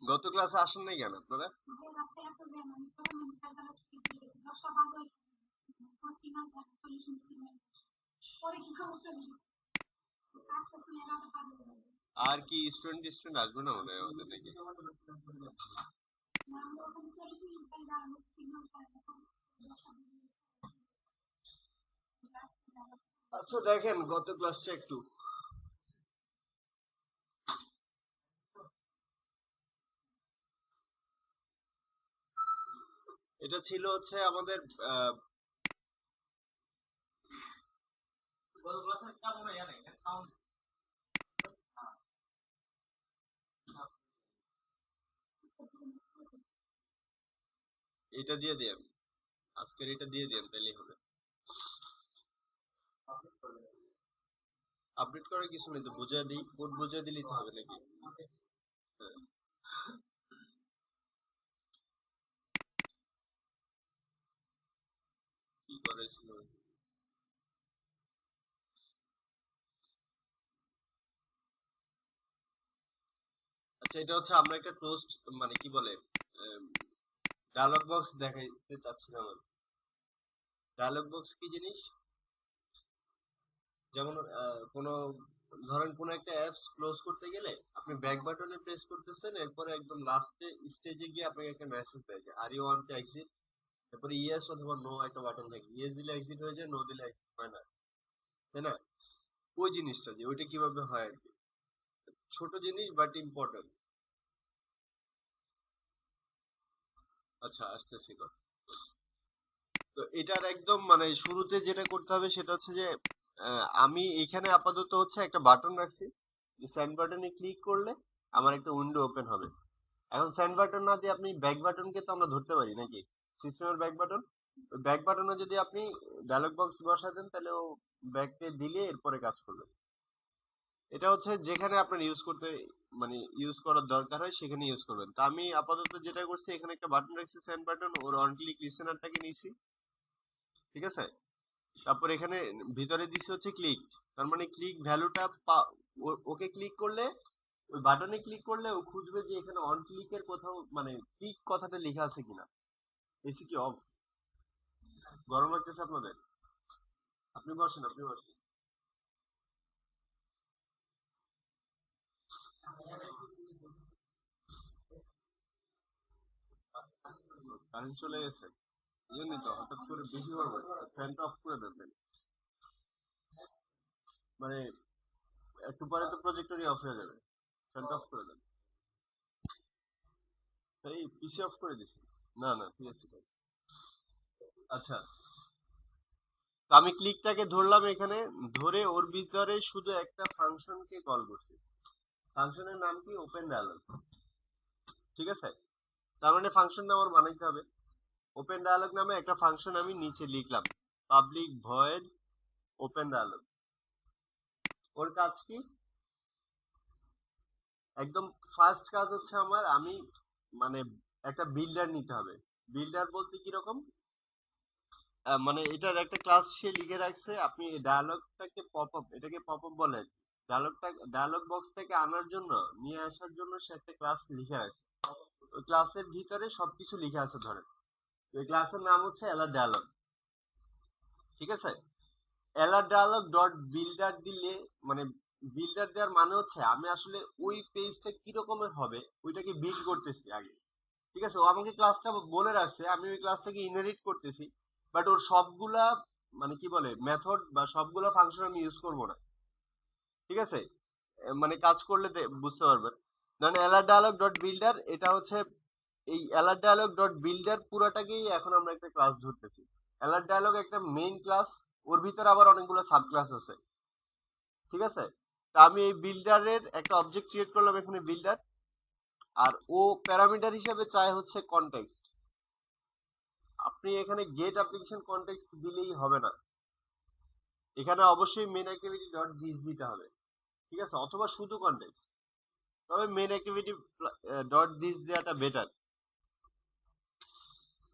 গত ক্লাসে আসেন নাই কেন আপনারা? আর কি স্টুডেন্ট আসবে না মনে হয় আমাদের নাকি? আচ্ছা দেখেন গত ক্লাসটা একটু। এটা ছিল হচ্ছে আমাদের এটা দিয়ে দেন, আজকের এটা দিয়ে দেন তাহলেই হবে। আপডেট করার কিছু নেই তো, বুঝিয়ে দিই, কোড বুঝিয়ে দিলেই তো হবে নাকি? হ্যাঁ। কি করেছিল? আচ্ছা এটা হচ্ছে আমরা একটা টোস্ট, মানে কি বলে, ডায়লগ বক্স দেখাইতে চাচ্ছিলাম আমি। ডায়লগ বক্স কি জিনিস? যেমন কোনো, ধরেন কোনো একটা অ্যাপস ক্লোজ করতে গেলে আপনি ব্যাক বাটনে প্রেস করতেছেন, এরপরে একদম লাস্টে স্টেজে গিয়ে আপনাকে একটা মেসেজ দেয় যে are you want to exit, তারপরে ইয়েস অথবা নো একটা বাটন থাকে, ইয়েস দিলে এক্সিট হয়ে যায়, নো দিলে এক্সিট হয় না, তাই না? ওই জিনিসটা যে ওইটা কিভাবে হয় আর কি, ছোট জিনিস বাট ইম্পর্টেন্ট। আচ্ছা আসতেছি কথা। তো এটার একদম মানে শুরুতে যেটা করতে হবে সেটা হচ্ছে যে আমি এখানে আপাতত হচ্ছে একটা বাটন রাখছি, সেন্ড বাটনে ক্লিক করলে আমার একটা উইন্ডো ওপেন হবে। এখন সেন্ড বাটন না দিয়ে আপনি ব্যাক বাটনকে তো আমরা ধরতে পারি নাকি, সিস্টেমের ব্যাক বাটন। ওই ব্যাক বাটনে যদি আপনি ডায়লগ বক্স বসায় দেন তাহলে ও ব্যাককে দিলে এরপরে কাজ করবে। এটা হচ্ছে যেখানে আপনার ইউজ করতে, মানে ইউজ করার দরকার হয় সেখানে ইউজ করবেন। তো আমি আপাতত যেটা করছি এখানে একটা বাটন রাখছি, সেন্ড বাটন, ওর অন ক্লিক লিসেনারটাকে নিছি, ঠিক আছে। তারপর এখানে ভিতরে দিছি হচ্ছে ক্লিক, তার মানে ক্লিক ভ্যালুটা ওকে ক্লিক করলে, ওই বাটনে ক্লিক করলে ও খুঁজবে যে এখানে অন ক্লিকের কোথাও মানে ক্লিক কথাটা লেখা আছে কিনা। এসি কি অফ? গরম লাগতেছে আপনাদের? আপনি বসেন, আপনি বসেন। কারেন্ট চলে গেছে, এই জন্যই তো হঠাৎ করে বেশি গরম হচ্ছে। ফ্যানটা অফ করে দেবেন, মানে একটু পরে তো প্রজেক্টরই অফ হয়ে যাবে, ফ্যানটা অফ করে দেন। এই পিসি অফ করে দিছি। না না ঠিক আছে ভাই। আচ্ছা, তো আমি ক্লিকটাকে ধরলাম এখানে, ধরে ওর ভিতরে শুধু একটা ফাংশনকে কল করছি। ফাংশনের নাম কি? ওপেন ডায়ালগ, ঠিক আছে। তার মানে ফাংশনটা আমার বানাইতে হবে। ওপেন ডায়ালগ নামে একটা ফাংশন আমি নিচে লিখলাম, পাবলিক ভয়েড ওপেন ডায়ালগ। ওর কাজ কি? একদম ফার্স্ট কাজ হচ্ছে আমার, আমি মানে একটা বিল্ডার নিতে হবে। বিল্ডার বলতে কি রকম, মানে এটার একটা ক্লাস সে লিখে রাখছে, আপনি ডায়ালগটাকে পপ আপ, এটাকে পপ আপ বলে। ডায়ালগটা, ডায়ালগ বক্সটাকে আনার জন্য, নিয়ে আসার জন্য সে একটা ক্লাস লিখে রাখছে। ওই ক্লাসের ভিতরে সবকিছু লিখে আছে ধরেন। ওই ক্লাসের নাম হচ্ছে এলার ডায়ালগ, ঠিক আছে। এলার ডায়ালগ ডট বিল্ডার দিলে, মানে বিল্ডার দেওয়ার মানে হচ্ছে আমি আসলে ওই পেজটা কি রকমের হবে ওইটাকে বিল্ড করতেছি আগে, ঠিক আছে। ও আমাকে ক্লাসটা বলে রাখছে, আমি ওই ক্লাসটাকে ইনহেরিট করতেছি, বাট ওর সবগুলা মানে কি বলে মেথড বা সবগুলা ফাংশন আমি ইউজ করব না, ঠিক আছে। মানে কাজ করলে বুঝতে পারবেন। ধরেন এলার ডায়ালগ ডট বিল্ডার, এটা হচ্ছে এই এলার ডায়ালগ ডট বিল্ডার পুরাটাকেই এখন আমরা একটা ক্লাস ধরতেছি। এলার ডায়ালগ একটা মেইন ক্লাস, ওর ভিতরে আবার অনেকগুলো সাব ক্লাস আছে, ঠিক আছে। তা আমি এই বিল্ডারের একটা অবজেক্ট ক্রিয়েট করলাম এখানে বিল্ডার, আর ও প্যারামিটার হিসেবে চায় হচ্ছে কনটেক্সট। আপনি এখানে গেট অ্যাপ্লিকেশন কনটেক্সট দিলেই হবে না, এখানে অবশ্যই মেন অ্যাক্টিভিটি ডট দিস দিতে হবে, ঠিক আছে, অথবা শুধু কনটেক্সট। তবে মেন অ্যাক্টিভিটি ডট দিস দেওয়াটা বেটার।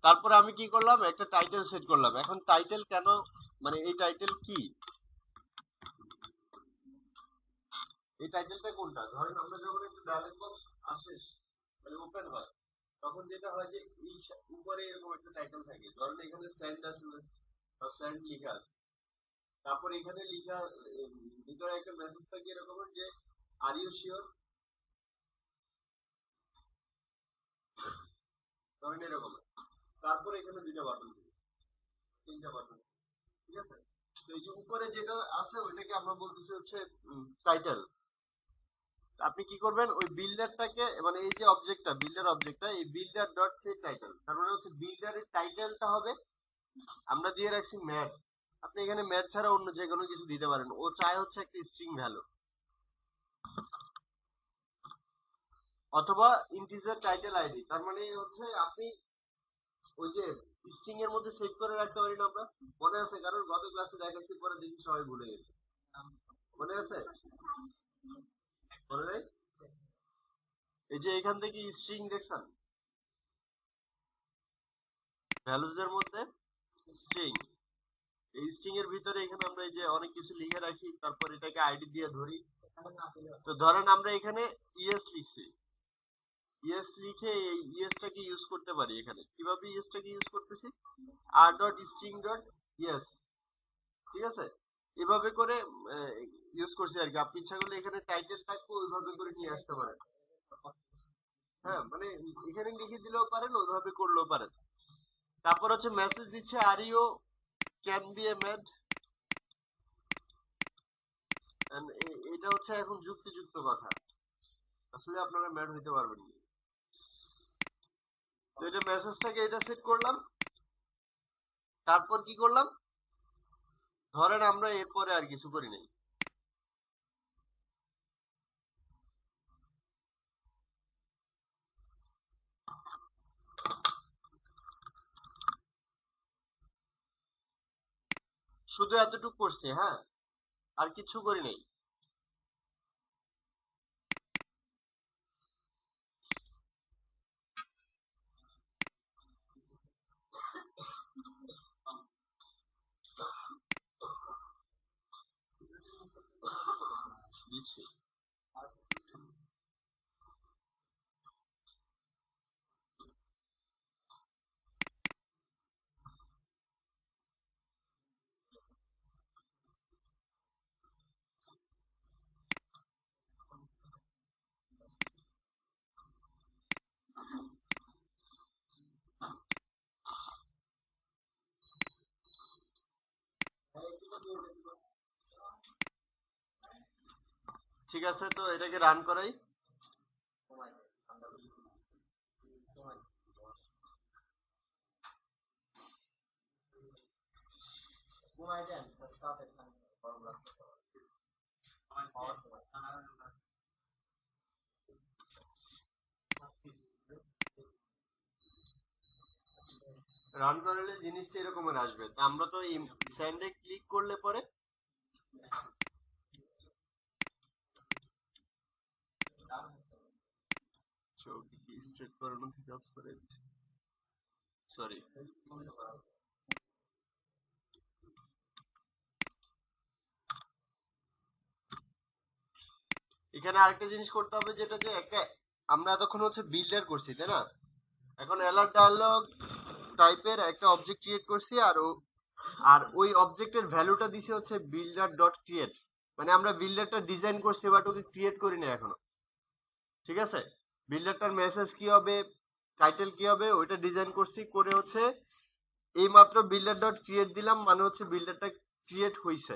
তারপরে আমি কি করলাম, একটা টাইটেল সেট করলাম। এখন টাইটেল কেন, মানে এই টাইটেল কি, এই টাইটেলটা কোনটা, ধরেন আমরা যখন একটা ডায়ালগ বক্স আসে মানে ওপেন হয়, তখন যেটা হয় যে এই উপরে এরকম একটা টাইটেল থাকে, ধরেন এখানে সেন্ড এসএমএস বা সেন্ড লেখা আছে, তারপর এখানে লেখা ভিতরে একটা মেসেজ থাকে এরকম যে আর ইউ শিওর, ধরেন এরকম। তারপর এখানে দুইটা বাটন, তিনটা বাটন, ঠিক আছে। তো এই যে উপরে যেটা আছে ওইটাকে আমরা বলতেছি হচ্ছে টাইটেল। আপনি কি করবেন, ওই বিল্ডারটাকে, মানে এই যে অবজেক্টটা, বিল্ডার অবজেক্টটা, এই বিল্ডার ডট সেট টাইটেল, তার মানে হচ্ছে বিল্ডারের টাইটেলটা হবে, আমরা দিয়ে রাখছি ম্যাথ, আপনি এখানে ম্যাথ ছাড়া অন্য যে কোনো কিছু দিতে পারেন, ও চায় হচ্ছে একটা স্ট্রিং ভ্যালু অথবা ইন্টিজার টাইটেল আইডি, তার মানে হচ্ছে আপনি ওই যে স্ট্রিং এর মধ্যে সেভ করে রাখতে পারি না আমরা, মনে আছে কারণ গত ক্লাসে দেখাচ্ছি, পরে দেখি সবাই ভুলে গেছে, মনে আছে? মনে নাই? এই যে এখান থেকে স্ট্রিং দেখছেন, ভ্যালুজ এর মধ্যে স্ট্রিং, এই স্ট্রিং এর ভিতরে এখানে আমরা এই যে অনেক কিছু লিখে রাখি, তারপর এটাকে আইডি দিয়ে ধরি। তো ধরেন আমরা এখানে ইএস লিখছি, ইএস লিখে এই ইএসটাকে ইউজ করতে পারি এখানে, কিভাবে ইএসটাকে ইউজ করতেছি, R dot string dot yes, ঠিক আছে, এভাবে করে ইউজ করছি আর কি। আপনি ইচ্ছা করলে এখানে টাইটেলটাকে ওইভাবে করে নিয়ে আসতে পারেন, হ্যাঁ, মানে এখানে লিখে দিলেও পারেন, ওইভাবে করলেও পারেন। তারপর হচ্ছে মেসেজ দিচ্ছে আর you can be a mad, এটা হচ্ছে এখন যুক্তিযুক্ত কথা, আসলে আপনারা ম্যাড হইতে পারবেন না। তো এটা মেসেজটাকে এটা সেট করলাম, তারপর কি করলাম, ধরেন আমরা এরপরে আর কিছু করি নাই, শুধু এতটুকু করছি, হ্যাঁ, আর কিছু করি নাই। দিচ্ছি, ঠিক আছে। তো এটাকে রান করাই, রান করালে জিনিসটা এরকমের আসবে। তা আমরা তো স্যান্ডে ক্লিক করলে পরে স্ট্রেট করানো থেকে অফ করে, সরি, এখানে আরেকটা জিনিস করতে হবে, যেটা যে একটা আমরা এতক্ষণ হচ্ছে বিল্ডার করছি, তাই না? এখন অ্যালার্ট ডায়ালগ টাইপের একটা অবজেক্ট ক্রিয়েট করছি, আর ওই অবজেক্টের ভ্যালুটা দিছে হচ্ছে বিল্ডার ডট ক্রিয়েট, মানে আমরা বিল্ডারটা ডিজাইন করছি বাট ওকে ক্রিয়েট করি না এখনো, ঠিক আছে। বিল্ডারটার মেসেজ কি হবে, টাইটেল কি হবে, ওইটা ডিজাইন করছি, করে হচ্ছে এই মাত্র বিল্ডার ডট ক্রিয়েট দিলাম, মানে হচ্ছে বিল্ডারটা ক্রিয়েট হইছে,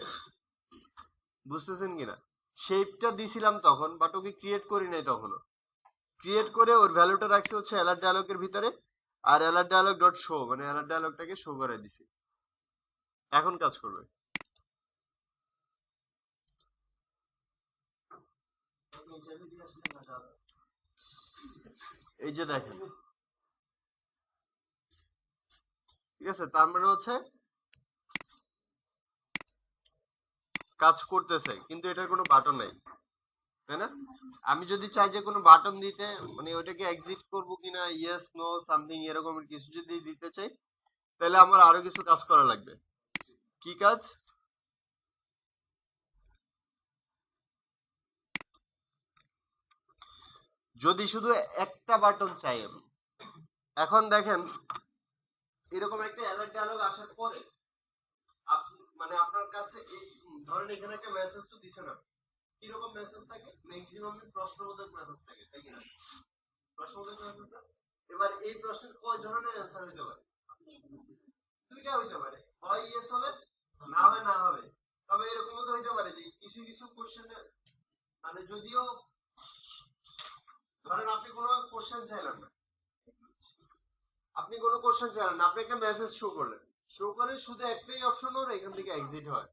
বুঝতেছেন কিনা? শেপটা দিছিলাম তখন, বাট ওকে ক্রিয়েট করি নাই তখনো, ক্রিয়েট করে ওর ভ্যালুটা রাখছি হচ্ছে অ্যালার্ট ডায়ালগের ভিতরে, আর অ্যালার্ট ডায়ালগ ডট শো, মানে অ্যালার্ট ডায়ালগটাকে শো করে দিছি, এখন কাজ করবে। এই যে দেখেন, ঠিক আছে, তার মানে হচ্ছে কাজ করতেছে, কিন্তু এটার কোনো বাটন নাই, তাই না? আমি যদি চাই যে কোনো বাটন দিতে, মানে ওইটাকে এক্সিট করবো কিনা, ইয়েস নো সামথিং এরকমের কিছু যদি দিতে চাই, তাহলে আমার আরো কিছু কাজ করা লাগবে। কি কাজ? যদি শুধু একটা বাটন চাই আমি। এখন দেখেন এরকম একটা অ্যালার্ট ডায়লগ আসার পরে মানে আপনার কাছে এই ধরেন এখানে একটা মেসেজ তো দিছে না, কিরকম মেসেজ থাকে, ম্যাক্সিমাম প্রশ্নবোধক মেসেজ থাকে, তাই কি না? প্রশ্নবোধক মেসেজ না? এবার এই প্রশ্নের কয় ধরনের অ্যান্সার হইতে পারে? দুইটা হইতে পারে, হয় ইয়েস হবে, না হয় না হবে। তবে এরকমও তো হইতে পারে যে কিছু কিছু কোশ্চেনে মানে যদিও ধরেন আপনি কোনো কোশ্চেন চাইলেন না, আপনি কোনো কোশ্চেন চাইলেন না, আপনি একটা মেসেজ শো করলেন, শো করে শুধু একটাই অপশন ওর এখান থেকে এক্সিট হয়।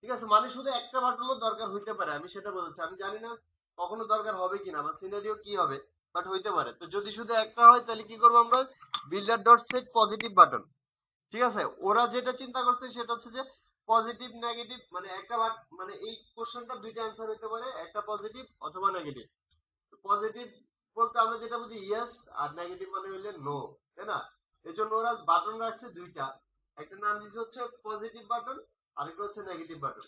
ঠিক আছে, মানে শুধু একটা বাটনও দরকার হইতে পারে, আমি সেটা বলছি। আমি জানি না কখনো দরকার হবে কিনা বা সিনারিও কি হবে, বাট হইতে পারে। তো যদি শুধু একটা হয় তাহলে কি করবো আমরা, builder dot set positive button. ঠিক আছে, ওরা যেটা চিন্তা করছে সেটা হচ্ছে যে পজিটিভ নেগেটিভ মানে একটা মানে এই কোশ্চেনটা দুইটা অ্যান্সার হইতে পারে, একটা পজিটিভ অথবা নেগেটিভ। পজিটিভ বলতে আমরা যেটা বুঝি ইয়েস, আর নেগেটিভ মানে হইলে নো, তাই না? এই জন্য ওরা বাটন রাখছে দুইটা, একটা নাম দিচ্ছে হচ্ছে পজিটিভ বাটন, আরেকটা হচ্ছে নেগেটিভ বাটন।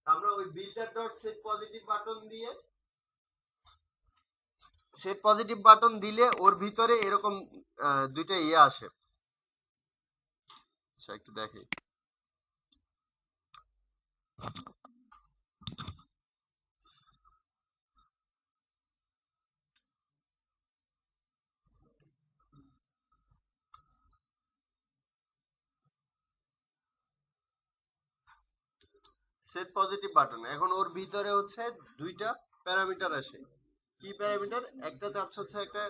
আমরা ওই builder dot set positive button দিয়ে, সেট পজিটিভ বাটন দিলে ওর ভিতরে এরকম দুইটা ইয়ে আসে। আচ্ছা একটু দেখি। সেট পজিটিভ বাটন, এখন ওর ভিতরে হচ্ছে দুইটা প্যারামিটার আসে। কি প্যারামিটার? একটা চাচ্ছে হচ্ছে একটা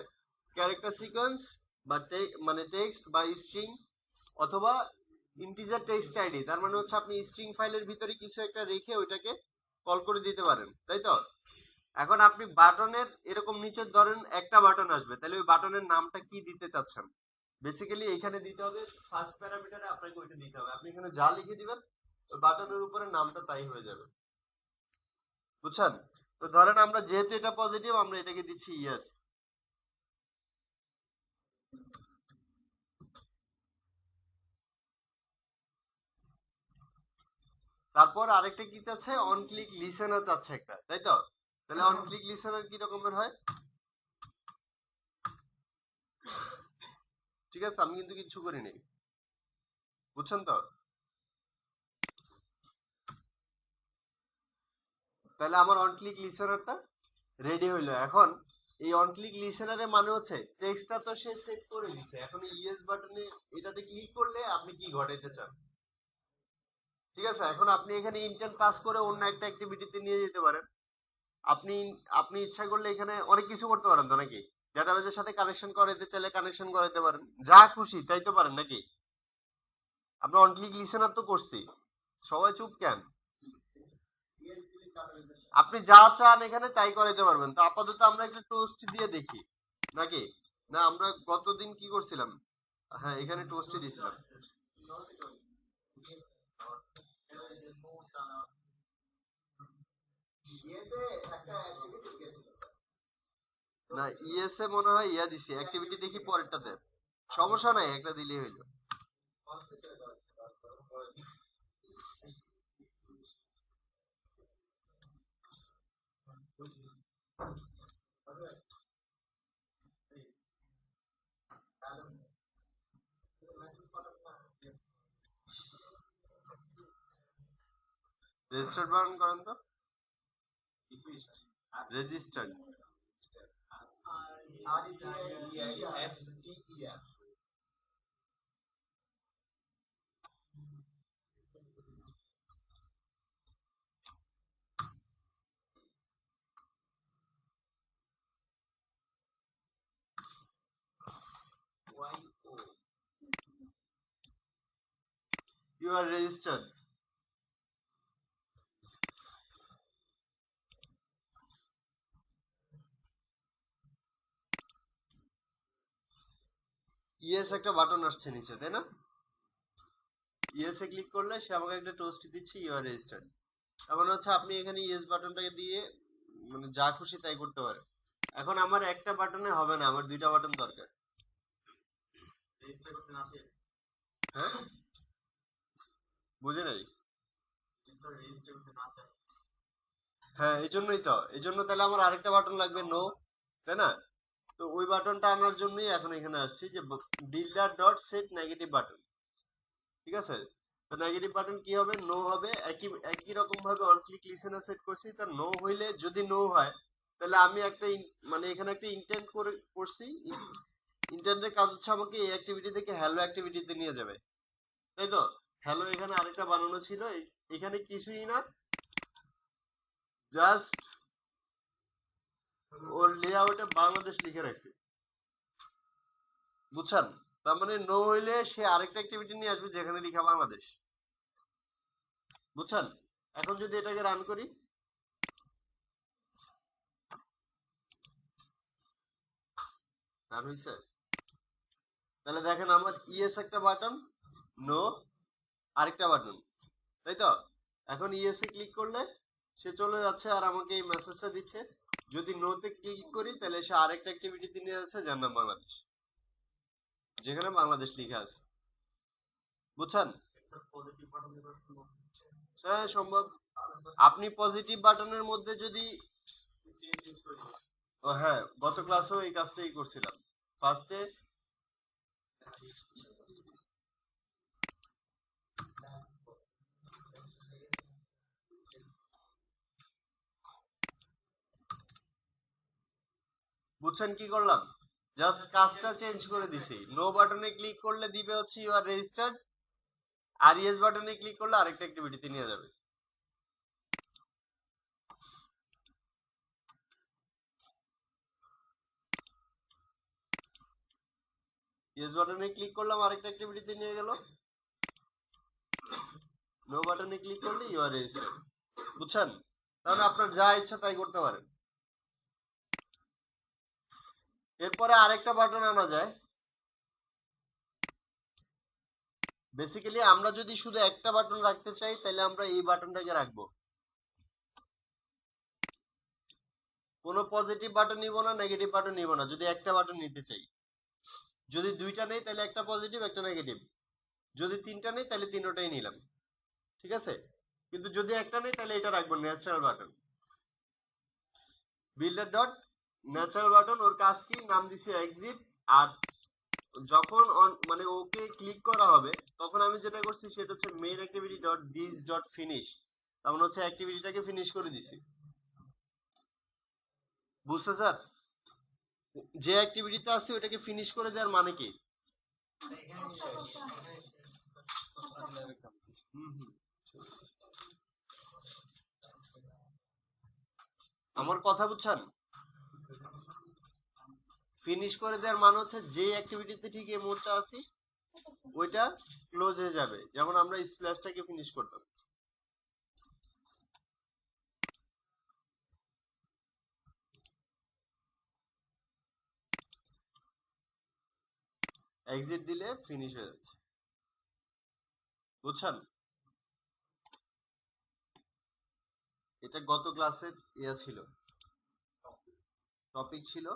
ক্যারেক্টার সিকোয়েন্স বা মানে টেক্সট বা স্ট্রিং, অথবা ইন্টিজার টেক্সট আইডি। তার মানে হচ্ছে আপনি স্ট্রিং ফাইলের ভিতরে কিছু একটা রেখে ওইটাকে কল করে দিতে পারেন, তাই তো? এখন আপনি বাটনের এরকম নিচে ধরেন একটা বাটন আসবে, তাহলে ওই বাটনের নামটা কি দিতে চাচ্ছেন? বেসিক্যালি এখানে দিতে হবে, ফার্স্ট প্যারামিটারে আপনাকে ওইটা দিতে হবে। আপনি এখানে যা লিখে দিবেন ওই বাটনের উপরে নামটা তাই হয়ে যাবে, বুঝছেন? তো ধরেন আমরা যেহেতু এটা পজিটিভ, আমরা এটাকে দিচ্ছি ইয়েস। তারপর আরেকটা কি চাচ্ছে, অন ক্লিক লিসেনার চাচ্ছে একটা, তাই তো? তাহলে অন ক্লিক লিসেনার কি রকমের হয়? ঠিক আছে, আমি কিন্তু কিছু করিনি, বুঝছেন তো? তাহলে আমার অন ক্লিক লিসেনারটা রেডি হইলো। এখন এই অন ক্লিক লিসেনারের মানে হচ্ছে টেক্সটটা তো সে সেট করে দিছে, এখন ইয়েস বাটনে এটাতে ক্লিক করলে আপনি কি ঘটাইতে চান। ঠিক আছে, এখন আপনি এখানে ইন্টেন্ট পাস করে অন্য একটা অ্যাক্টিভিটিতে নিয়ে যেতে পারেন। আপনি আপনি ইচ্ছা করলে এখানে অনেক কিছু করতে পারেন তো নাকি? ডেটাবেজের সাথে কানেকশন করাইতে চাইলে কানেকশন করাইতে পারেন, যা খুশি তাই তো পারেন নাকি? আমরা অন ক্লিক লিসেনার তো করছি, সবাই চুপ কেন? আপনি যা চান এখানে তাই করাইতে পারবেন। তো আপাতত আমরা একটা টোস্ট দিয়ে দেখি নাকি? না আমরা গতদিন কি করছিলাম? হ্যাঁ এখানে টোস্টই দিছিলাম। না ইএসএ মনে হয় ইয়া দিছি, অ্যাক্টিভিটি দেখি পরেরটাতে। সমস্যা নাই, একটা দিলেই হইলো। রেজিস্টার্ড বানান করেন তো, registered. You are registered. Yes একটা বাটন আসছে নিচে, তাই না? ইএস এ ক্লিক করলে সে আমাকে একটা টোস্ট দিচ্ছে, ইউ আর রেজিস্টার্ড। তার মানে হচ্ছে আপনি এখানে ইয়েস বাটনটাকে দিয়ে মানে যা খুশি তাই করতে পারেন। এখন আমার একটা বাটনে হবে না, আমার দুইটা বাটন দরকার। হ্যাঁ বুঝে নাই। হ্যাঁ, এই জন্য তাহলে আমার আরেকটা বাটন লাগবে নো, তাই না? তো ওই বাটনটা আনার জন্যই এখন এখানে আসছি যে builder dot set negative button. ঠিক আছে, তো নেগেটিভ বাটন কি হবে, নো হবে। একই একই রকম ভাবে অন ক্লিক লিসেনার সেট করছি, তা নো হইলে যদি নো হয় তাহলে আমি একটা মানে এখানে একটা ইন্টেন্ট করে করছি। ইন্টেন্টের কাজ হচ্ছে আমাকে এই অ্যাক্টিভিটি থেকে হ্যালো অ্যাক্টিভিটিতে নিয়ে যাবে, তাই তো? হ্যালো এখানে আরেকটা বানানো ছিল, এখানে কিছুই না, জাস্ট ওর লেআউটে বাংলাদেশ লিখে রাখছি, বুঝছেন? তার মানে নো হইলে সে আরেকটা অ্যাক্টিভিটি নিয়ে আসবে যেখানে লিখা বাংলাদেশ, বুঝছেন? এখন যদি এটাকে রান করি, রান হইছে, তাহলে দেখেন আমার ইএস একটা বাটন, নো আরেকটা বাটন, তাই তো? এখন ইএস এ ক্লিক করলে সে চলে যাচ্ছে আর আমাকে এই মেসেজটা দিচ্ছে। যদি নোতে ক্লিক করি তাহলে সে আরেকটা অ্যাক্টিভিটি নিয়ে যাচ্ছে যার নাম বাংলাদেশ, যেখানে বাংলাদেশ লিখা আছে, বুঝছেন? হ্যাঁ সম্ভব। আপনি পজিটিভ বাটনের মধ্যে যদি, ও হ্যাঁ, গত ক্লাসেও এই কাজটাই করছিলাম। ফার্স্টে বুঝছেন কি করলাম, জাস্ট কাজটা চেঞ্জ করে দিছি। নো বাটনে ক্লিক করলে দিবে হচ্ছে ইউ আর রেজিস্টার্ড, আর ইয়েস বাটনে ক্লিক করলে আরেকটা অ্যাক্টিভিটিতে নিয়ে যাবে। ইয়েস বাটনে ক্লিক করলাম আরেকটা অ্যাক্টিভিটিতে নিয়ে গেল, নো বাটনে ক্লিক করলে ইউ আর রেজিস্টার্ড, বুঝছেন? তাহলে আপনার যা ইচ্ছা তাই করতে পারেন। এরপরে আরেকটা বাটন আনা যায়। বেসিক্যালি আমরা যদি শুধু একটা বাটন রাখতে চাই তাহলে আমরা এই বাটনটাকে রাখবো, কোনো পজিটিভ বাটন নিব না, নেগেটিভ বাটন নিব না যদি একটা বাটন নিতে চাই। যদি দুইটা নেই তাহলে একটা পজিটিভ একটা নেগেটিভ, যদি তিনটা নেই তাহলে তিনটাই নিলাম, ঠিক আছে? কিন্তু যদি একটা নেই তাহলে এটা রাখবো natural button, builder dot natural button. ওর কাজ কি, নাম দিছি এক্সিট। আর যখন মানে ওকে ক্লিক করা হবে তখন আমি যেটা করছি সেটা হচ্ছে main activity dot this dot finish, তার মানে হচ্ছে অ্যাক্টিভিটিটাকে ফিনিশ করে দিছি, বুঝতে স্যার? যে অ্যাক্টিভিটিতে আছে ওটাকে ফিনিশ করে দেওয়ার মানে কি? হুম হুম, আমার কথা বুঝছেন? ফিনিশ করে দেওয়ার মানে হচ্ছে যে অ্যাক্টিভিটিতে ঠিক এই মুহূর্তে আছি ওইটা ক্লোজ হয়ে যাবে, যেমন আমরা স্প্ল্যাশটাকে ফিনিশ করতাম। এক্সিট দিলে ফিনিশ হয়ে যাচ্ছে, বুঝছেন? এটা গত ক্লাসের ইয়া ছিল, টপিক ছিল।